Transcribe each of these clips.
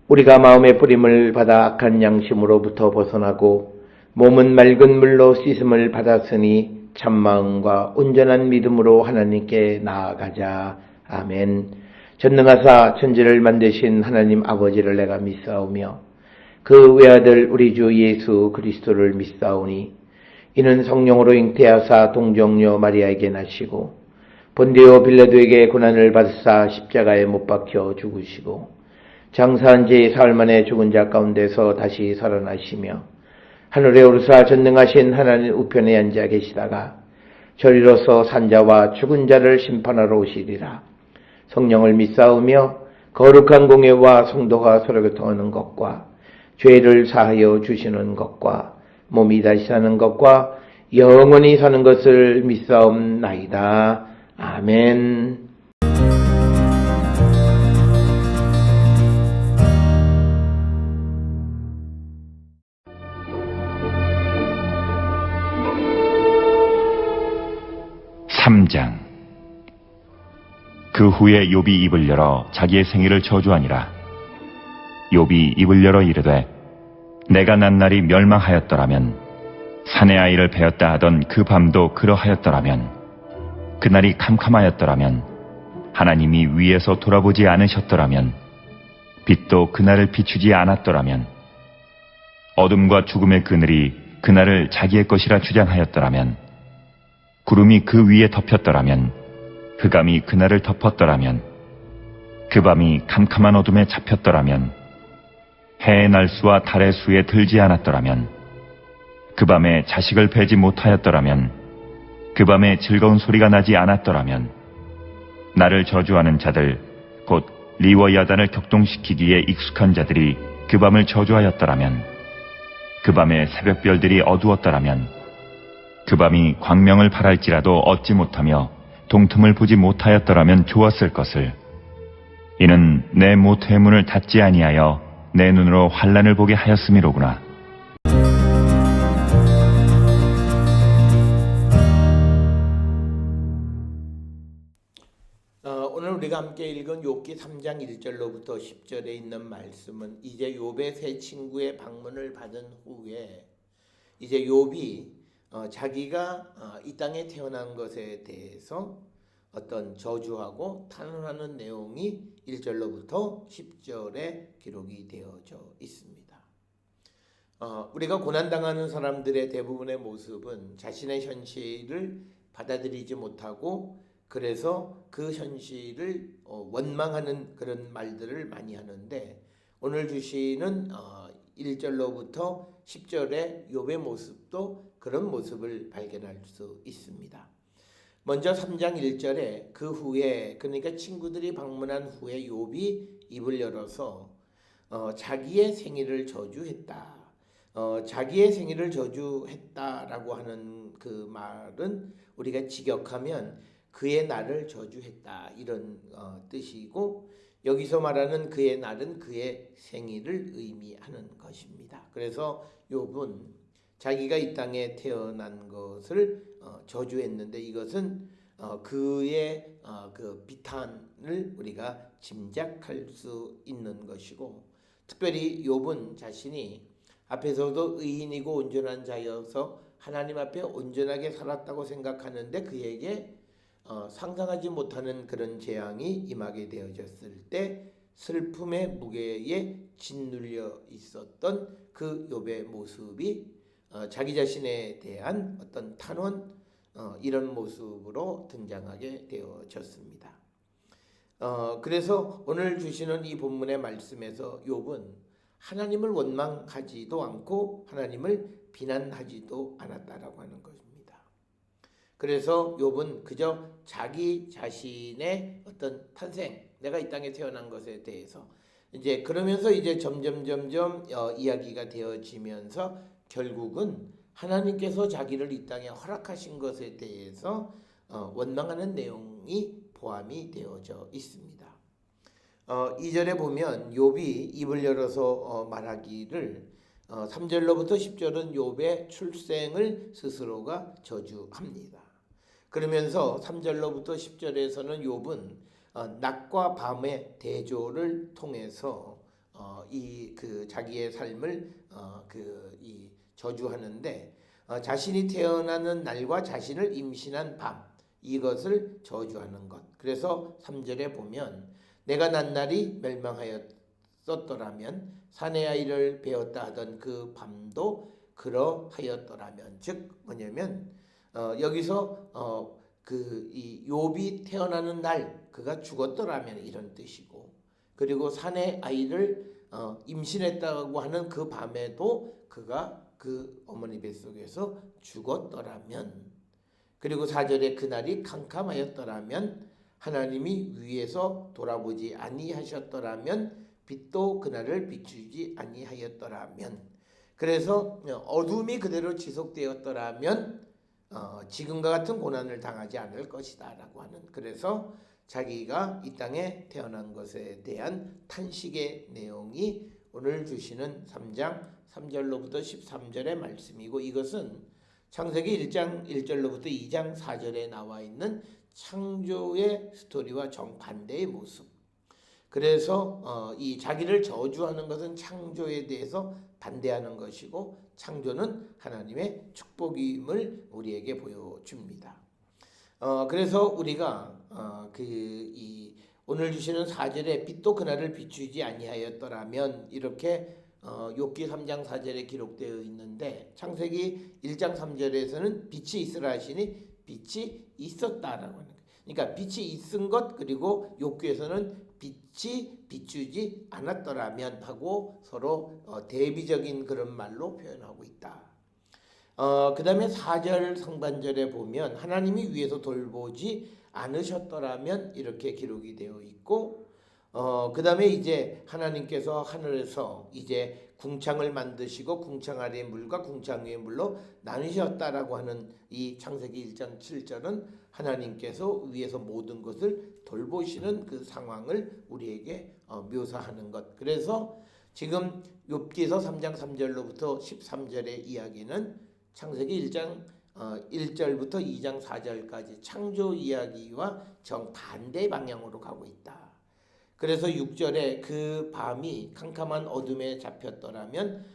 우리가 마음의 뿌림을 받아 악한 양심으로부터 벗어나고 몸은 맑은 물로 씻음을 받았으니 참마음과 온전한 믿음으로 하나님께 나아가자. 아멘. 전능하사 천지를 만드신 하나님 아버지를 내가 믿사오며 그 외아들 우리 주 예수 그리스도를 믿사오니 이는 성령으로 잉태하사 동정녀 마리아에게 나시고 본디오 빌라도에게 고난을 받으사 십자가에 못 박혀 죽으시고 장사한 지 사흘 만에 죽은 자 가운데서 다시 살아나시며 하늘에 오르사 전능하신 하나님 우편에 앉아 계시다가 저리로서 산자와 죽은 자를 심판하러 오시리라. 성령을 믿사오며 거룩한 공예와 성도가 서로 교통하는 것과 죄를 사하여 주시는 것과 몸이 다시 사는 것과 영원히 사는 것을 믿사옵나이다. 아멘. (3장) 그 후에 욥이 입을 열어 자기의 생일을 저주하니라. 욥이 입을 열어 이르되 내가 난 날이 멸망하였더라면 사내 아이를 베었다 하던 그 밤도 그러하였더라면 그날이 캄캄하였더라면 하나님이 위에서 돌아보지 않으셨더라면 빛도 그날을 비추지 않았더라면 어둠과 죽음의 그늘이 그날을 자기의 것이라 주장하였더라면 구름이 그 위에 덮였더라면 흑암이 그날을 덮었더라면 그 밤이 캄캄한 어둠에 잡혔더라면 해의 날수와 달의 수에 들지 않았더라면 그 밤에 자식을 베지 못하였더라면 그 밤에 즐거운 소리가 나지 않았더라면 나를 저주하는 자들 곧 리워야단을 격동시키기에 익숙한 자들이 그 밤을 저주하였더라면 그 밤에 새벽별들이 어두웠더라면 그 밤이 광명을 발할지라도 얻지 못하며 동틈을 보지 못하였더라면 좋았을 것을. 이는 내 모태의 문을 닫지 아니하여 내 눈으로 환난을 보게 하였음이로구나. 오늘 우리가 함께 읽은 욥기 3장 1절로부터 10절에 있는 말씀은 이제 욥의 세 친구의 방문을 받은 후에 이제 욥이 자기가 이 땅에 태어난 것에 대해서 어떤 저주하고 탄원하는 내용이 1절로부터 10절에 기록이 되어져 있습니다. 우리가 고난당하는 사람들의 대부분의 모습은 자신의 현실을 받아들이지 못하고 그래서 그 현실을 원망하는 그런 말들을 많이 하는데 오늘 주시는 1절로부터 10절의 욥의 모습도 그런 모습을 발견할 수 있습니다. 먼저 3장 1절에 그 후에 그러니까 친구들이 방문한 후에 욥이 입을 열어서 자기의 생일을 저주했다. 자기의 생일을 저주했다라고 하는 그 말은 우리가 직역하면 그의 날을 저주했다 이런 뜻이고 여기서 말하는 그의 날은 그의 생일을 의미하는 것입니다. 그래서 욥은 자기가 이 땅에 태어난 것을 저주했는데 이것은 그의 그 비탄을 우리가 짐작할 수 있는 것이고 특별히 욥은 자신이 앞에서도 의인이고 온전한 자여서 하나님 앞에 온전하게 살았다고 생각하는데 그에게 상상하지 못하는 그런 재앙이 임하게 되어졌을 때 슬픔의 무게에 짓눌려 있었던 그 욥의 모습이 자기 자신에 대한 어떤 탄원 이런 모습으로 등장하게 되어졌습니다. 그래서 오늘 주시는 이 본문의 말씀에서 욥은 하나님을 원망하지도 않고 하나님을 비난하지도 않았다라고 하는 것입니다. 그래서 욥은 그저 자기 자신의 어떤 탄생, 내가 이 땅에 태어난 것에 대해서 이제 그러면서 이제 점점 이야기가 되어지면서 결국은 하나님께서 자기를 이 땅에 허락하신 것에 대해서 원망하는 내용이 포함이 되어져 있습니다. 2절에 보면 욥이 입을 열어서 말하기를 3절로부터 10절은 욥의 출생을 스스로가 저주합니다. 그러면서 3절로부터 10절에서는 욥은 낮과 밤의 대조를 통해서 이 그 자기의 삶을 이 저주하는데 자신이 태어나는 날과 자신을 임신한 밤 이것을 저주하는 것. 그래서 3절에 보면 내가 난 날이 멸망하였었더라면 사내 아이를 베었다 하던 그 밤도 그러하였더라면 즉 뭐냐면 여기서 이 욥이 태어나는 날 그가 죽었더라면 이런 뜻이고 그리고 사내 아이를 임신했다고 하는 그 밤에도 그가 그 어머니 뱃속에서 죽었더라면 그리고 4절에 그날이 캄캄하였더라면 하나님이 위에서 돌아보지 아니하셨더라면 빛도 그날을 비추지 아니하였더라면 그래서 어둠이 그대로 지속되었더라면 지금과 같은 고난을 당하지 않을 것이다 라고 하는 그래서 자기가 이 땅에 태어난 것에 대한 탄식의 내용이 오늘 주시는 3장 3절로부터 13절의 말씀이고 이것은 창세기 1장 1절로부터 2장 4절에 나와 있는 창조의 스토리와 정반대의 모습. 그래서 이 자기를 저주하는 것은 창조에 대해서 반대하는 것이고 창조는 하나님의 축복임을 우리에게 보여줍니다. 그래서 우리가 오늘 주시는 4절에 빛도 그날을 비추지 아니하였더라면 이렇게 욥기 3장 4절에 기록되어 있는데 창세기 1장 3절에서는 빛이 있으라 하시니 빛이 있었다라고 하는 거예요. 그러니까 빛이 있은 것 그리고 욥기에서는 빛이 비추지 않았더라면 하고 서로 대비적인 그런 말로 표현하고 있다. 그 다음에 4절 상반절에 보면 하나님이 위에서 돌보지 않으셨더라면 이렇게 기록이 되어 있고 그 다음에 이제 하나님께서 하늘에서 이제 궁창을 만드시고 궁창 아래의 물과 궁창 위의 물로 나누셨다라고 하는 이 창세기 1장 7절은 하나님께서 위에서 모든 것을 돌보시는 그 상황을 우리에게 묘사하는 것. 그래서 지금 욥기서 3장 3절로부터 13절의 이야기는 창세기 1장 1절부터 2장 4절까지 창조 이야기와 정반대 방향으로 가고 있다. 그래서 6절에 그 밤이 캄캄한 어둠에 잡혔더라면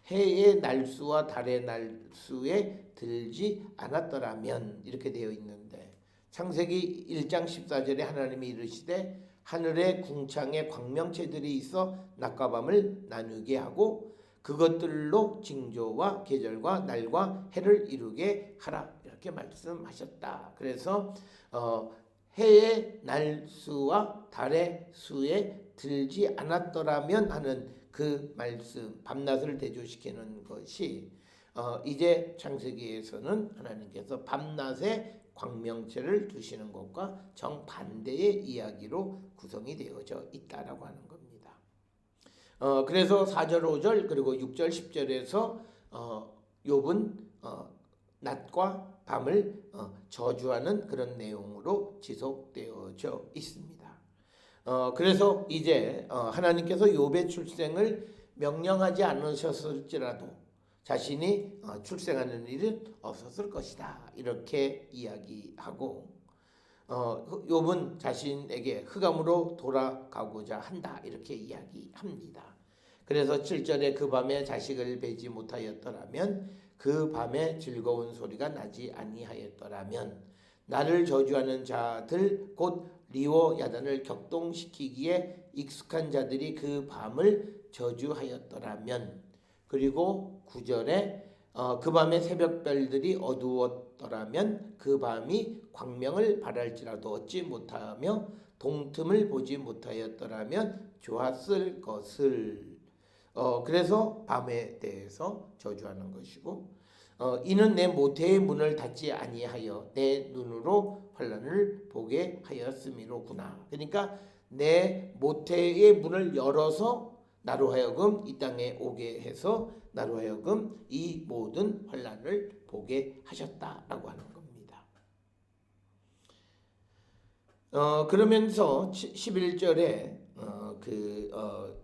해의 날수와 달의 날수에 들지 않았더라면 이렇게 되어 있는데 창세기 1장 14절에 하나님이 이르시되 하늘의 궁창에 광명체들이 있어 낮과 밤을 나누게 하고 그것들로 징조와 계절과 날과 해를 이루게 하라 이렇게 말씀하셨다. 그래서 해의 날수와 달의 수에 들지 않았더라면 하는 그 말씀 밤낮을 대조시키는 것이 이제 창세기에서는 하나님께서 밤낮에 광명체를 두시는 것과 정반대의 이야기로 구성이 되어져 있다라고 하는 겁니다. 그래서 4절 5절 그리고 6절 10절에서 욥은 낮과 밤을 저주하는 그런 내용으로 지속되어져 있습니다. 그래서 이제 하나님께서 욥의 출생을 명령하지 않으셨을지라도 자신이 출생하는 일은 없었을 것이다. 이렇게 이야기하고 욥은 자신에게 흑암으로 돌아가고자 한다. 이렇게 이야기합니다. 그래서 7절에 그 밤에 자식을 베지 못하였더라면 그 밤에 즐거운 소리가 나지 아니하였더라면 나를 저주하는 자들 곧 리워 야단을 격동시키기에 익숙한 자들이 그 밤을 저주하였더라면 그리고 9절에 그 밤에 새벽별들이 어두웠더라면 그 밤이 광명을 발할지라도 얻지 못하며 동틈을 보지 못하였더라면 좋았을 것을 그래서 밤에 대해서 저주하는 것이고 이는 내 모태의 문을 닫지 아니하여 내 눈으로 환난을 보게 하였음이로구나. 그러니까 내 모태의 문을 열어서 나로 하여금 이 땅에 오게 해서 나로 하여금 이 모든 환난을 보게 하셨다라고 하는 겁니다. 그러면서 11절에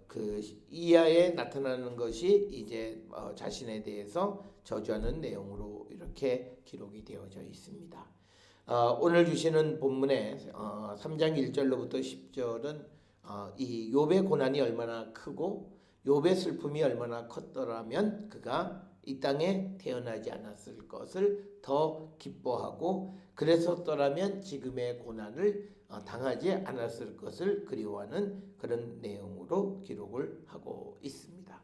그 이하에 나타나는 것이 이제 자신에 대해서 저주하는 내용으로 이렇게 기록이 되어져 있습니다. 오늘 주시는 본문의 3장 1절로부터 10절은 이 욥의 고난이 얼마나 크고 욥의 슬픔이 얼마나 컸더라면 그가 이 땅에 태어나지 않았을 것을 더 기뻐하고 그랬었더라면 지금의 고난을 당하지 않았을 것을 그리워하는 그런 내용으로 기록을 하고 있습니다.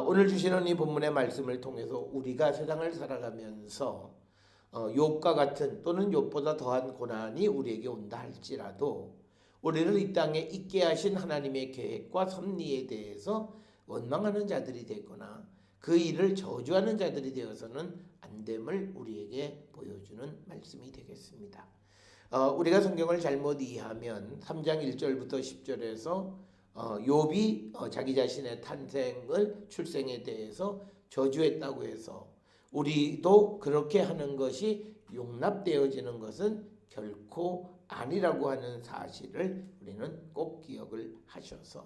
오늘 주시는 이 본문의 말씀을 통해서 우리가 세상을 살아가면서 욥과 같은 또는 욥보다 더한 고난이 우리에게 온다 할지라도 우리를 이 땅에 있게 하신 하나님의 계획과 섭리에 대해서 원망하는 자들이 되거나 그 일을 저주하는 자들이 되어서는 안 됨을 우리에게 보여주는 말씀이 되겠습니다. 우리가 성경을 잘못 이해하면 3장 1절부터 10절에서 욥이 자기 자신의 탄생을 출생에 대해서 저주했다고 해서 우리도 그렇게 하는 것이 용납되어지는 것은 결코 아니라고 하는 사실을 우리는 꼭 기억을 하셔서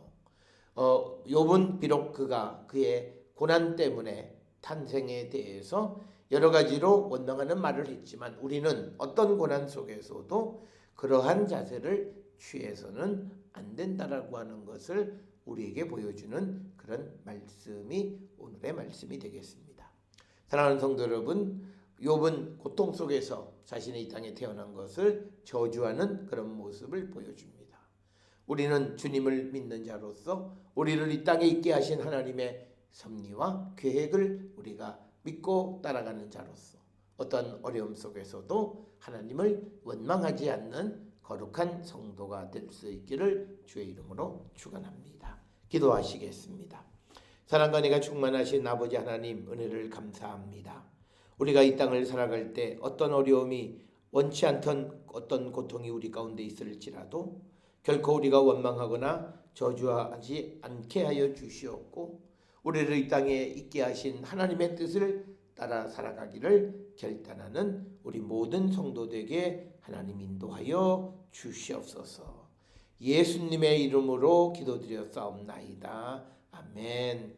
욥은 비록 그가 그의 고난 때문에 탄생에 대해서 여러 가지로 원망하는 말을 했지만 우리는 어떤 고난 속에서도 그러한 자세를 취해서는 안 된다라고 하는 것을 우리에게 보여주는 그런 말씀이 오늘의 말씀이 되겠습니다. 사랑하는 성도 여러분, 욥은 고통 속에서 자신의 이 땅에 태어난 것을 저주하는 그런 모습을 보여줍니다. 우리는 주님을 믿는 자로서 우리를 이 땅에 있게 하신 하나님의 섭리와 계획을 우리가 믿고 따라가는 자로서 어떤 어려움 속에서도 하나님을 원망하지 않는 거룩한 성도가 될 수 있기를 주의 이름으로 축원합니다. 기도하시겠습니다. 사랑과 은혜가 충만하신 아버지 하나님, 은혜를 감사합니다. 우리가 이 땅을 살아갈 때 어떤 어려움이 원치 않던 어떤 고통이 우리 가운데 있을지라도 결코 우리가 원망하거나 저주하지 않게 하여 주시옵고 우리를 이 땅에 있게 하신 하나님의 뜻을 따라 살아가기를 결단하는 우리 모든 성도들에게 하나님 인도하여 주시옵소서. 예수님의 이름으로 기도드렸사옵나이다. 아멘.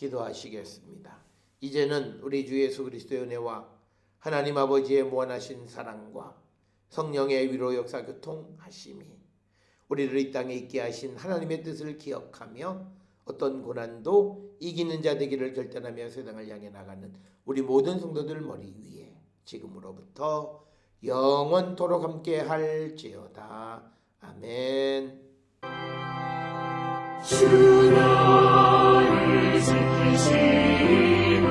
기도하시겠습니다. 이제는 우리 주 예수 그리스도의 은혜와 하나님 아버지의 무한하신 사랑과 성령의 위로 역사 교통하심이 우리를 이 땅에 있게 하신 하나님의 뜻을 기억하며 어떤 고난도 이기는 자 되기를 결단하며 세상을 향해 나가는 우리 모든 성도들 머리 위에 지금으로부터 영원토록 함께 할지어다. 아멘. 주 너를 지키시고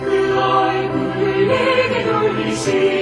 그 얼굴을 내게 돌리시고